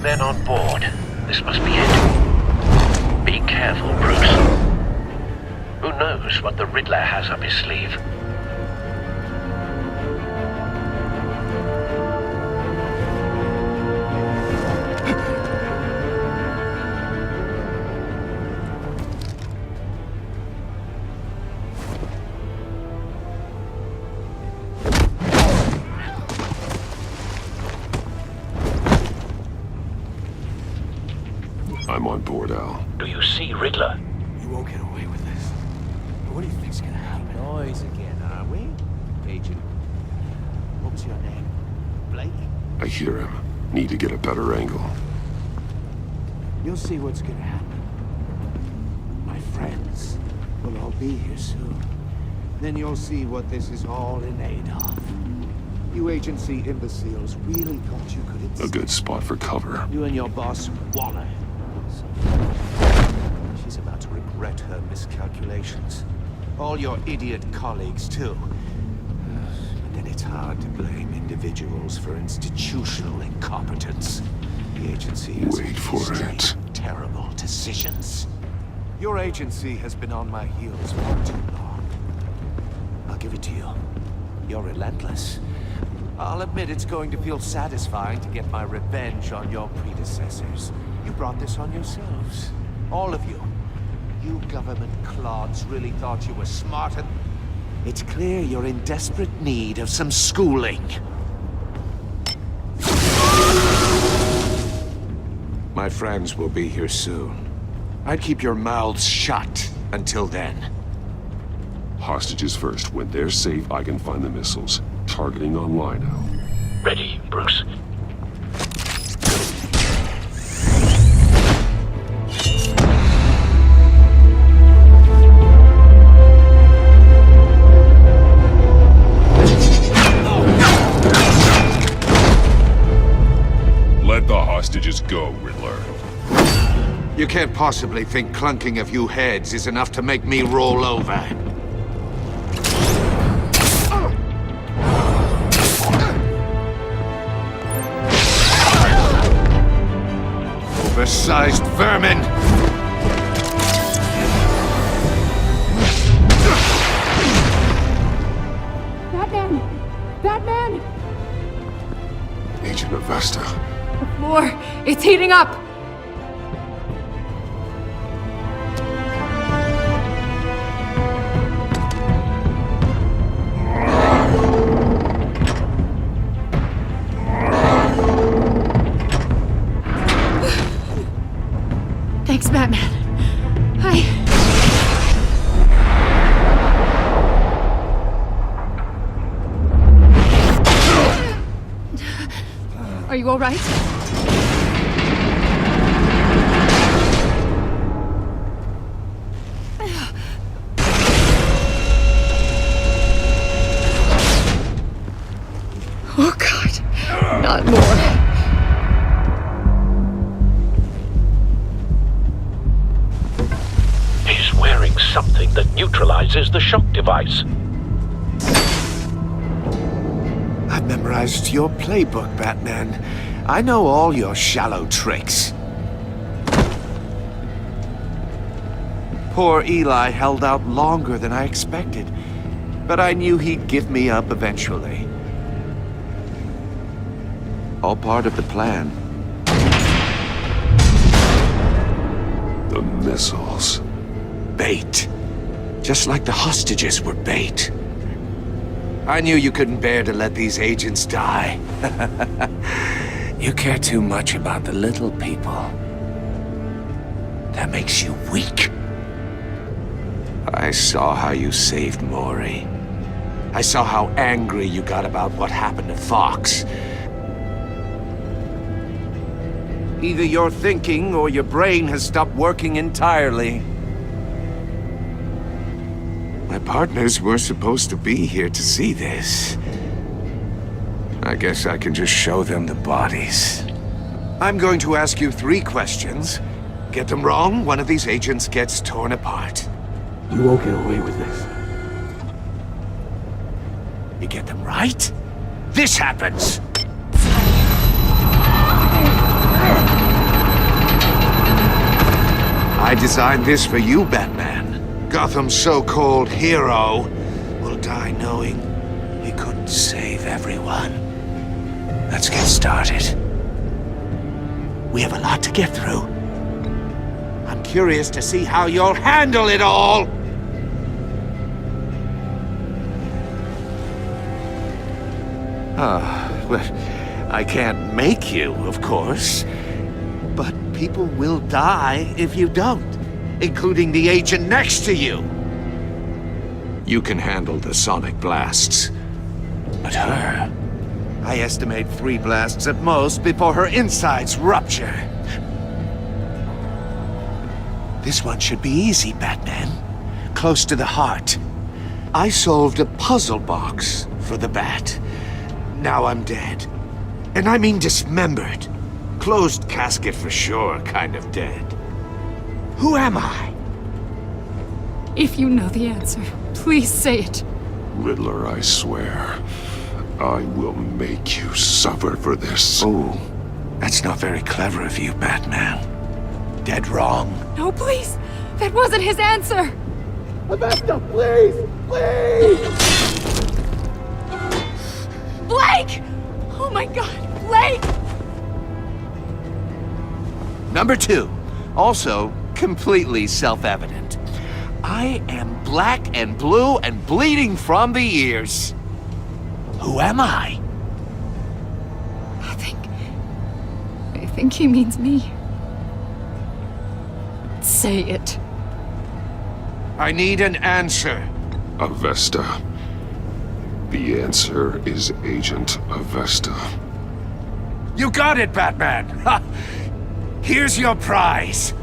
Men on board. This must be it. Be careful, Bruce. Who knows what the Riddler has up his sleeve? I'm on board, Al. Do you see Riddler? You won't get away with this. What do you think's gonna happen? Noise again, are we? Agent. What was your name? Blake? I hear him. Need to get a better angle. You'll see what's gonna happen. My friends will all be here soon. Then you'll see what this is all in aid of. You agency imbeciles really thought you could... A good spot for cover. You and your boss, Waller. She's about to regret her miscalculations. All your idiot colleagues, too. But then it's hard to blame individuals for institutional incompetence. The agency has Wait for it. terrible decisions. Your agency has been on my heels for too long. I'll give it to you. You're relentless. I'll admit it's going to feel satisfying to get my revenge on your predecessors. You brought this on yourselves. All of you. You government clods really thought you were smarter. It's clear you're in desperate need of some schooling. My friends will be here soon. I'd keep your mouths shut until then. Hostages first. When they're safe, I can find the missiles. Targeting online now. Ready, Bruce. Let the hostages go, Riddler. You can't possibly think clunking a few heads is enough to make me roll over. Oversized vermin! Batman! Batman! Agent Avesta. The floor! It's heating up! Thanks, Batman. Are you all right? Oh, God. Not more. He's wearing something that neutralizes the shock device. I've memorized your playbook, Batman. I know all your shallow tricks. Poor Eli held out longer than I expected, but I knew he'd give me up eventually. All part of the plan. The missiles. Bait. Just like the hostages were bait. I knew you couldn't bear to let these agents die. You care too much about the little people. That makes you weak. I saw how you saved Maury. I saw how angry you got about what happened to Fox. Either your thinking or your brain has stopped working entirely. My partners were supposed to be here to see this. I guess I can just show them the bodies. I'm going to ask you 3 questions. Get them wrong, one of these agents gets torn apart. You won't get away with this. You get them right, this happens! I designed this for you, Batman. Gotham's so-called hero will die knowing he couldn't save everyone. Let's get started. We have a lot to get through. I'm curious to see how you'll handle it all! Well, I can't make you, of course. But people will die if you don't, including the agent next to you. You can handle the sonic blasts. But her... I estimate 3 blasts at most before her insides rupture. This one should be easy, Batman. Close to the heart. I solved a puzzle box for the Bat. Now I'm dead. And I mean dismembered. Closed casket for sure, kind of dead. Who am I? If you know the answer, please say it. Riddler, I swear. I will make you suffer for this. Oh, that's not very clever of you, Batman. Dead wrong. No, please. That wasn't his answer. Augusta, please! Please! Blake! Oh my God, Blake! Number 2, also completely self-evident. I am black and blue and bleeding from the ears. Who am I? I think he means me. Say it. I need an answer. Avesta. The answer is Agent Avesta. You got it, Batman! Ha! Here's your prize.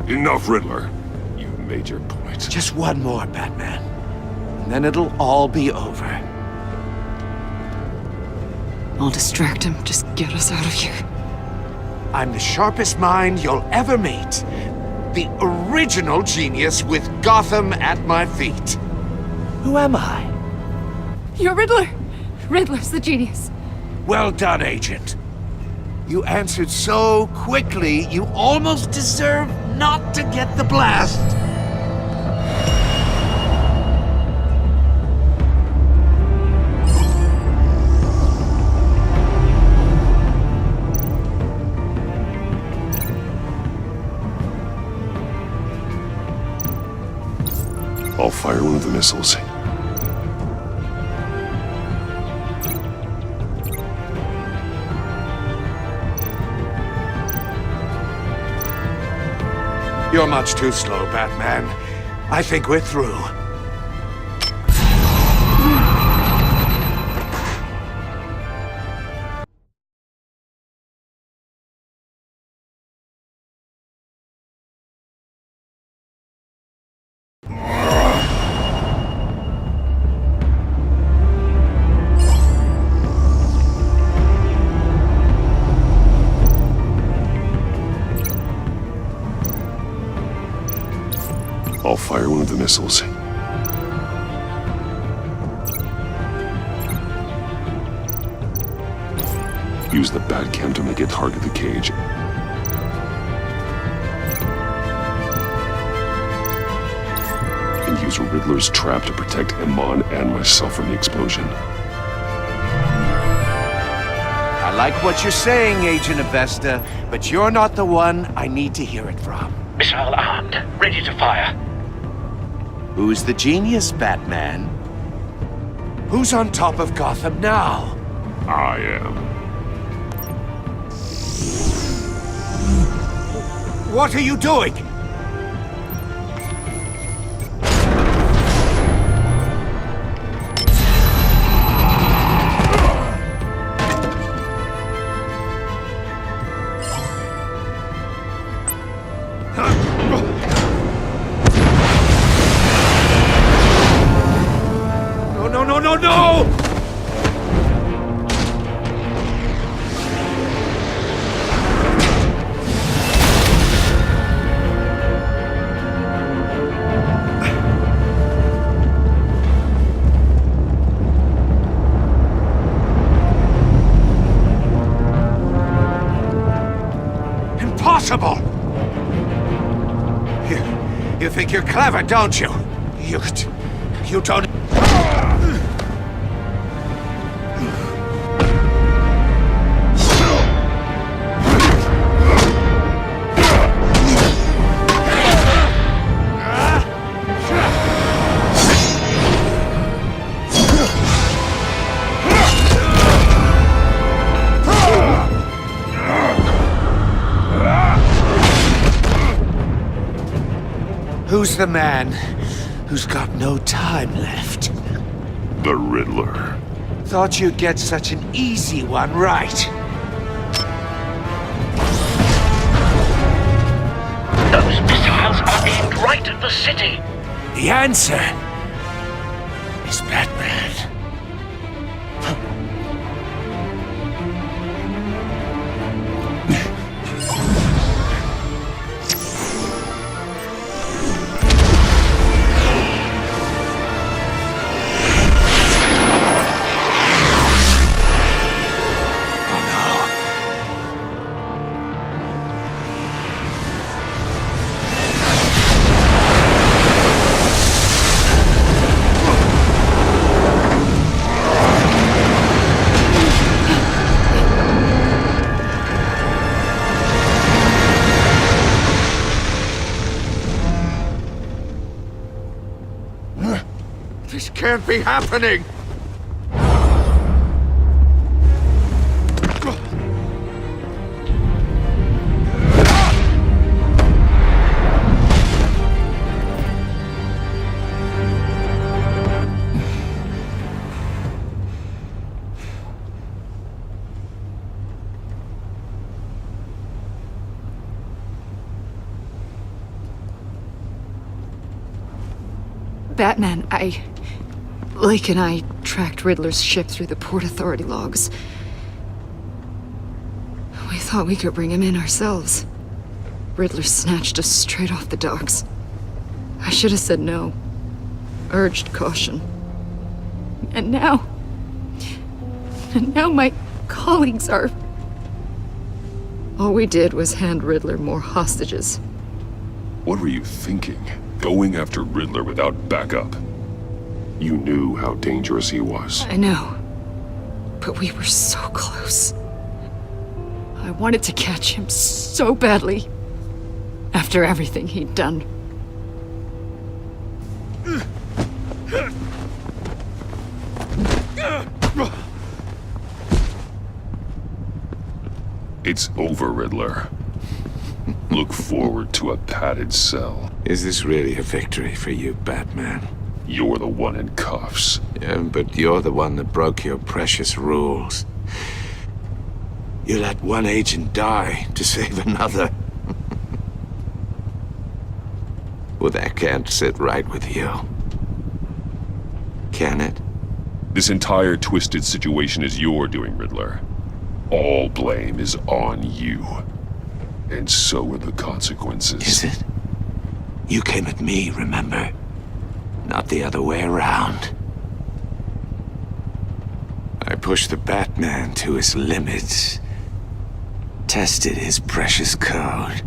Enough, Riddler. You've made your point. Just one more, Batman. And then it'll all be over. I'll distract him. Just get us out of here. I'm the sharpest mind you'll ever meet. The original genius with Gotham at my feet. Who am I? You're Riddler. Riddler's the genius. Well done, Agent. You answered so quickly, you almost deserve not to get the blast. I'll fire one of the missiles. You're much too slow, Batman. I think we're through. I'll fire one of the missiles. Use the Batcam to make it target the cage. And use Riddler's trap to protect Iman and myself from the explosion. I like what you're saying, Agent Avesta, but you're not the one I need to hear it from. Missile armed, ready to fire. Who's the genius, Batman? Who's on top of Gotham now? I am. What are you doing? No! impossible! You think you're clever, don't you? You don't... Who's the man who's got no time left? The Riddler. Thought you'd get such an easy one right. Those missiles are aimed right at the city. The answer is Batman. This can't be happening! Batman, Lake and I tracked Riddler's ship through the Port Authority logs. We thought we could bring him in ourselves. Riddler snatched us straight off the docks. I should have said no. Urged caution. And now my colleagues are... All we did was hand Riddler more hostages. What were you thinking? Going after Riddler without backup? You knew how dangerous he was. I know. But we were so close. I wanted to catch him so badly. After everything he'd done. It's over, Riddler. Look forward to a padded cell. Is this really a victory for you, Batman? You're the one in cuffs. Yeah, but you're the one that broke your precious rules. You let one agent die to save another. Well, that can't sit right with you. Can it? This entire twisted situation is your doing, Riddler. All blame is on you. And so are the consequences. Is it? You came at me, remember? Not the other way around. I pushed the Batman to his limits. Tested his precious code.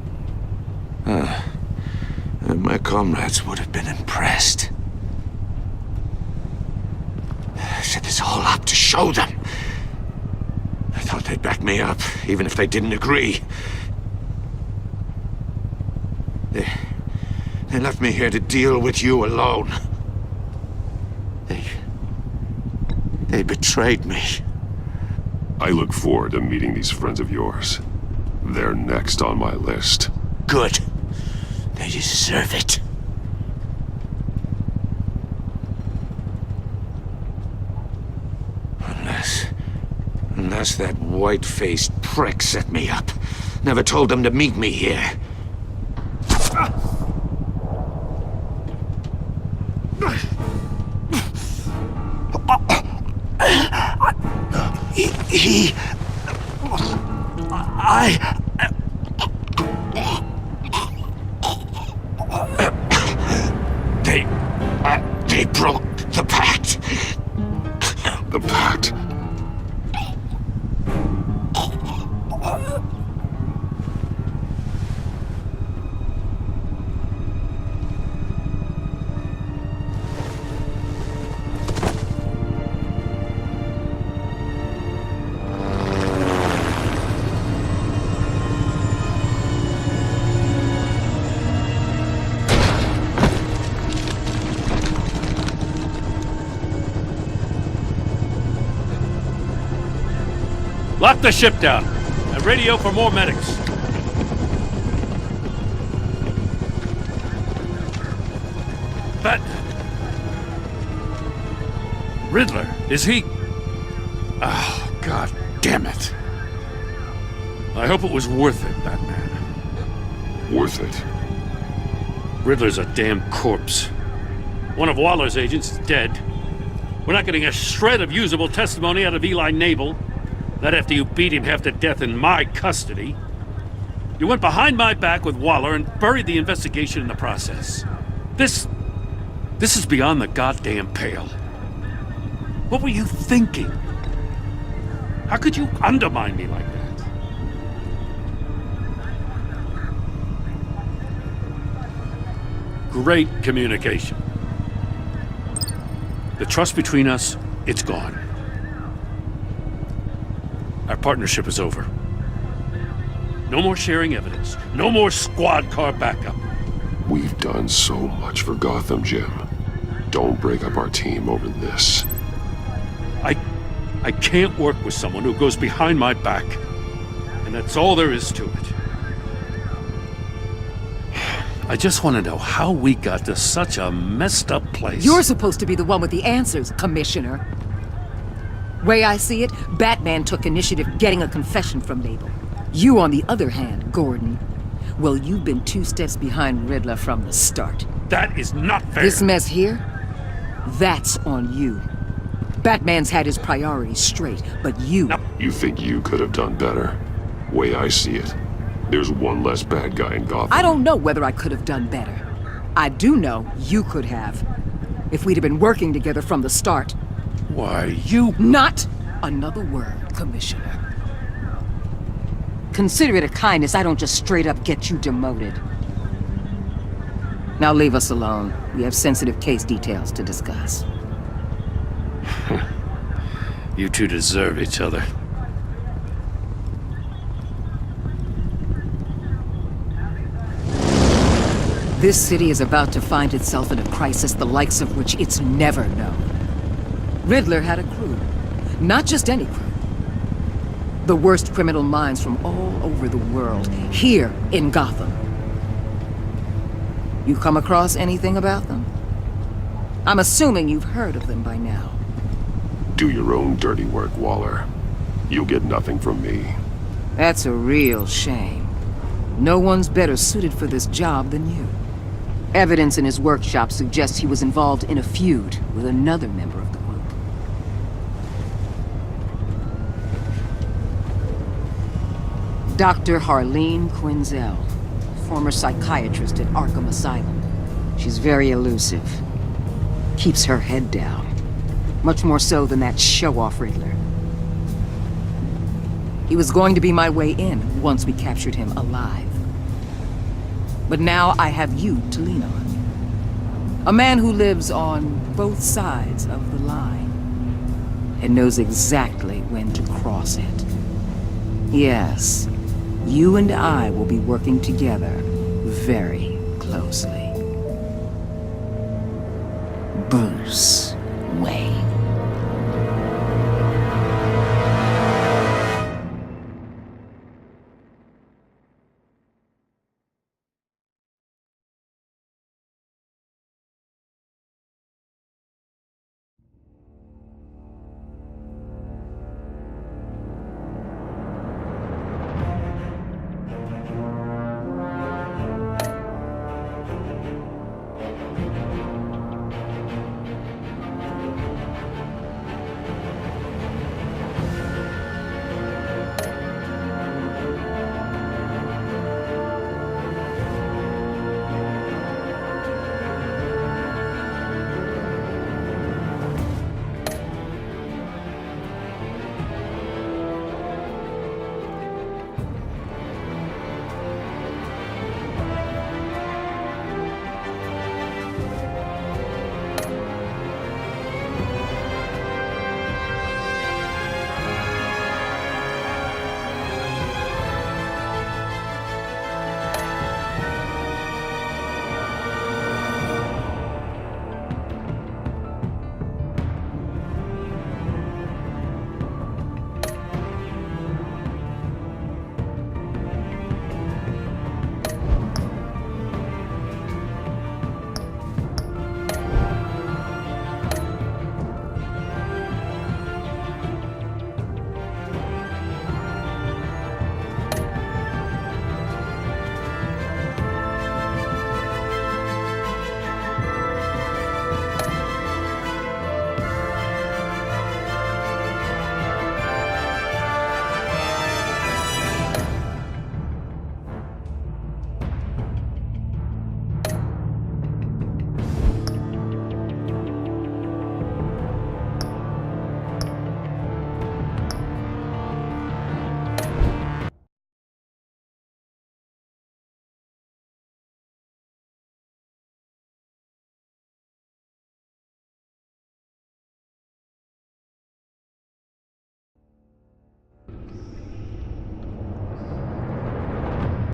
And my comrades would have been impressed. I set this all up to show them. I thought they'd back me up, even if they didn't agree. They left me here to deal with you alone. They betrayed me. I look forward to meeting these friends of yours. They're next on my list. Good. They deserve it. Unless that white-faced prick set me up. Never told them to meet me here. They broke the pact. The pact? Lock the ship down. And radio for more medics. But... Riddler, is he... Oh, God damn it. I hope it was worth it, Batman. Worth it. Riddler's a damn corpse. One of Waller's agents is dead. We're not getting a shred of usable testimony out of Eli Nabel. Not after you beat him half to death in my custody. You went behind my back with Waller and buried the investigation in the process. This is beyond the goddamn pale. What were you thinking? How could you undermine me like that? Great communication. The trust between us, it's gone. Our partnership is over. No more sharing evidence. No more squad car backup. We've done so much for Gotham, Jim. Don't break up our team over this. I can't work with someone who goes behind my back. And that's all there is to it. I just want to know how we got to such a messed up place. You're supposed to be the one with the answers, Commissioner. Way I see it, Batman took initiative getting a confession from Nabel. You, on the other hand, Gordon, well, you've been 2 steps behind Riddler from the start. That is not fair. This mess here, that's on you. Batman's had his priorities straight, but you... No. You think you could have done better? Way I see it, there's one less bad guy in Gotham. I don't know whether I could have done better. I do know you could have. If we'd have been working together from the start. Why, you... Not another word, Commissioner. Consider it a kindness I don't just straight up get you demoted. Now leave us alone. We have sensitive case details to discuss. You two deserve each other. This city is about to find itself in a crisis the likes of which it's never known. Riddler had a crew. Not just any crew. The worst criminal minds from all over the world, here in Gotham. You come across anything about them? I'm assuming you've heard of them by now. Do your own dirty work, Waller. You'll get nothing from me. That's a real shame. No one's better suited for this job than you. Evidence in his workshop suggests he was involved in a feud with another member of the group. Dr. Harleen Quinzel, former psychiatrist at Arkham Asylum. She's very elusive. Keeps her head down. Much more so than that show-off Riddler. He was going to be my way in once we captured him alive. But now I have you to lean on. A man who lives on both sides of the line. And knows exactly when to cross it. Yes, you and I will be working together very closely. Bruce.